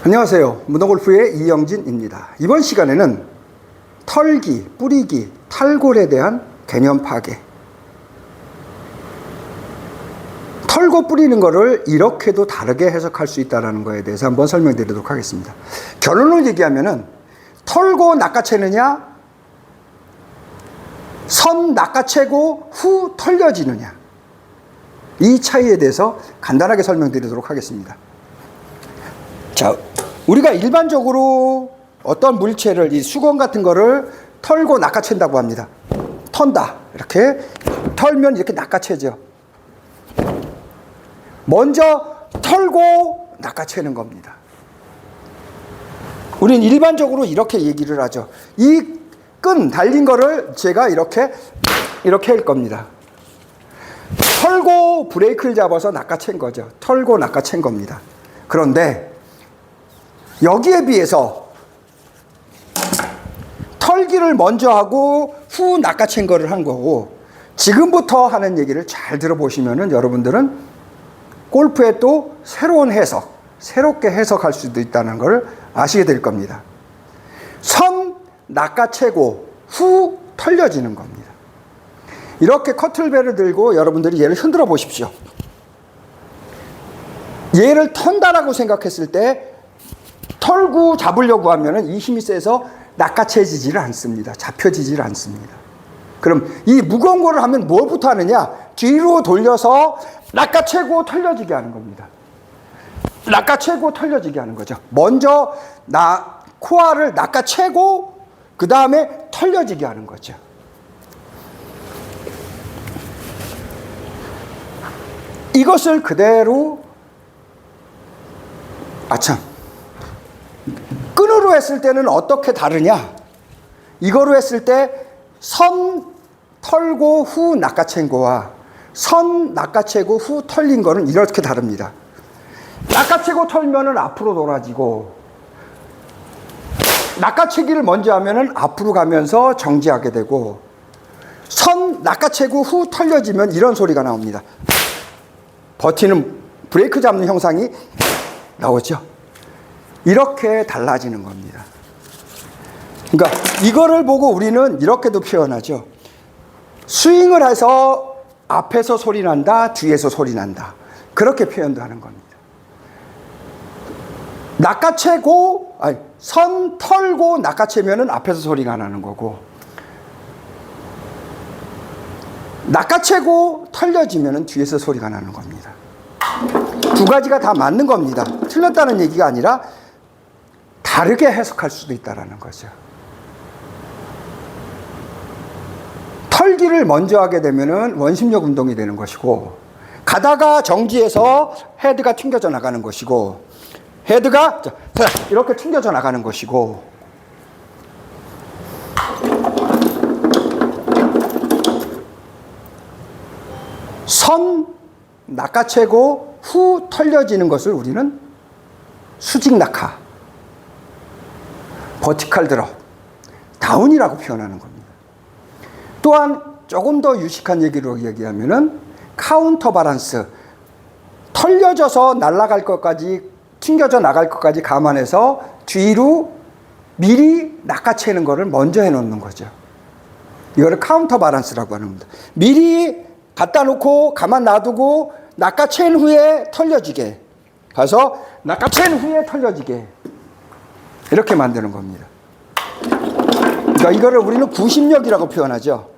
안녕하세요. 문어골프의 이영진입니다. 이번 시간에는 털기, 뿌리기, 탈골에 대한 개념 파괴. 털고 뿌리는 거를 이렇게도 다르게 해석할 수 있다는 거에 대해서 한번 설명드리도록 하겠습니다. 결론을 얘기하면은 털고 낚아채느냐, 선 낚아채고 후 털려지느냐, 이 차이에 대해서 간단하게 설명드리도록 하겠습니다. 자, 우리가 일반적으로 어떤 물체를, 이 수건 같은 거를 털고 낚아챈다고 합니다. 턴다. 이렇게 털면 이렇게 낚아채죠. 먼저 털고 낚아채는 겁니다. 우린 일반적으로 이렇게 얘기를 하죠. 이 끈 달린 거를 제가 이렇게 할 겁니다. 털고 브레이크를 잡아서 낚아챈 거죠. 털고 낚아챈 겁니다. 그런데 여기에 비해서 털기를 먼저 하고 후 낚아챈 거를 한 거고, 지금부터 하는 얘기를 잘 들어보시면은 여러분들은 골프의 또 새로운 해석, 새롭게 해석할 수도 있다는 걸 아시게 될 겁니다. 선 낚아채고 후 털려지는 겁니다. 이렇게 커틀벨을 들고 여러분들이 얘를 흔들어 보십시오. 얘를 턴다라고 생각했을 때 털고 잡으려고 하면은 이 힘이 세서 낚아채지지를 않습니다. 잡혀지지를 않습니다. 그럼 이 무거운 거를 하면 뭐부터 하느냐? 뒤로 돌려서 낚아채고 털려지게 하는 겁니다. 낚아채고 털려지게 하는 거죠. 먼저 코어를 낚아채고 그 다음에 털려지게 하는 거죠. 이것을 그대로 끈으로 했을 때는 어떻게 다르냐? 이거로 했을 때 선 털고 후 낚아챈 거와 선 낚아채고 후 털린 거는 이렇게 다릅니다. 낚아채고 털면은 앞으로 돌아지고, 낚아채기를 먼저 하면은 앞으로 가면서 정지하게 되고, 선 낚아채고 후 털려지면 이런 소리가 나옵니다. 버티는 브레이크 잡는 형상이 나오죠. 이렇게 달라지는 겁니다. 그러니까 이거를 보고 우리는 이렇게도 표현하죠. 스윙을 해서 앞에서 소리 난다, 뒤에서 소리 난다. 그렇게 표현도 하는 겁니다. 선 털고 낚아채면은 앞에서 소리가 나는 거고, 낚아채고 털려지면은 뒤에서 소리가 나는 겁니다. 두 가지가 다 맞는 겁니다. 틀렸다는 얘기가 아니라 다르게 해석할 수도 있다는 거죠. 털기를 먼저 하게 되면은 원심력 운동이 되는 것이고, 가다가 정지해서 헤드가 튕겨져 나가는 것이고, 헤드가 이렇게 튕겨져 나가는 것이고, 선 낚아채고 후 털려지는 것을 우리는 수직 낙하, 버티컬 드롭, 다운이라고 표현하는 겁니다. 또한 조금 더 유식한 얘기로 얘기하면은 카운터 바란스, 털려져서 날아갈 것까지, 튕겨져 나갈 것까지 감안해서 뒤로 미리 낚아채는 거를 먼저 해놓는 거죠. 이거를 카운터 바란스라고 하는 겁니다. 미리 갖다 놓고 가만 놔두고 낚아챈 후에 털려지게 가서 낚아챈 후에 털려지게, 이렇게 만드는 겁니다. 그러니까 이거를 우리는 구심력이라고 표현하죠.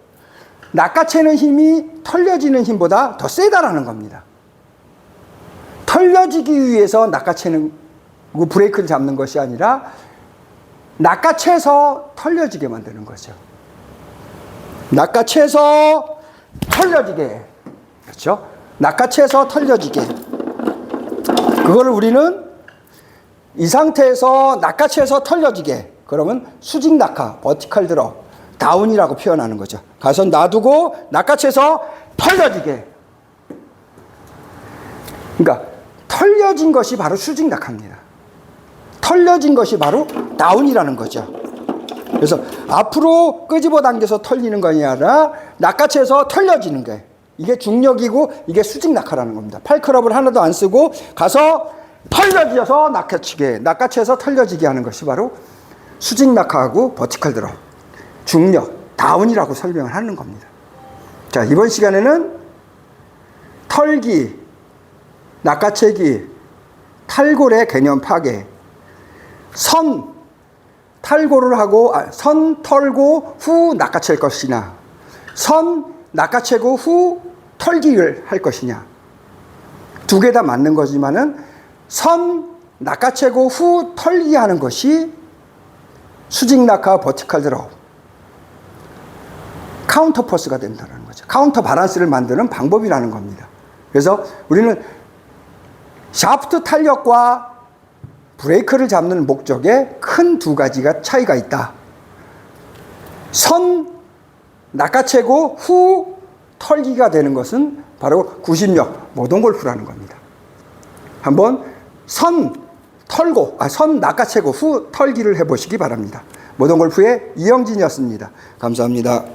낚아채는 힘이 털려지는 힘보다 더 세다라는 겁니다. 털려지기 위해서 낚아채는, 브레이크를 잡는 것이 아니라 낚아채서 털려지게 만드는 거죠. 낚아채서 털려지게. 그렇죠? 낚아채서 털려지게. 그거를 우리는 이 상태에서 낚아채서 털려지게, 그러면 수직 낙하, 버티컬 드롭, 다운이라고 표현하는 거죠. 가서 놔두고 낚아채서 털려지게. 그러니까 털려진 것이 바로 수직 낙하입니다. 털려진 것이 바로 다운이라는 거죠. 그래서 앞으로 끄집어 당겨서 털리는 것이 아니라 낚아채서 털려지는 게, 이게 중력이고 이게 수직 낙하라는 겁니다. 팔클럽을 하나도 안 쓰고 가서 털려져서 낚아치게, 낚아채서 털려지게 하는 것이 바로 수직 낙하하고 버티컬 드롭, 중력, 다운이라고 설명을 하는 겁니다. 자, 이번 시간에는 털기, 낚아채기, 탈골의 개념 파괴, 탈골을 하고, 선 털고 후 낚아챌 것이냐, 선 낚아채고 후 털기를 할 것이냐. 두 개 다 맞는 거지만은 선 낚아채고 후 털기 하는 것이 수직 낙하 버티컬 드롭, 카운터 포스가 된다는 거죠. 카운터 바란스를 만드는 방법이라는 겁니다. 그래서 우리는 샤프트 탄력과 브레이크를 잡는 목적에 큰 두 가지가 차이가 있다. 선 낚아채고 후 털기가 되는 것은 바로 구심력 모동골프라는 겁니다. 한번 선 낚아채고 후 털기를 해보시기 바랍니다. 모동골프의 이영진이었습니다. 감사합니다.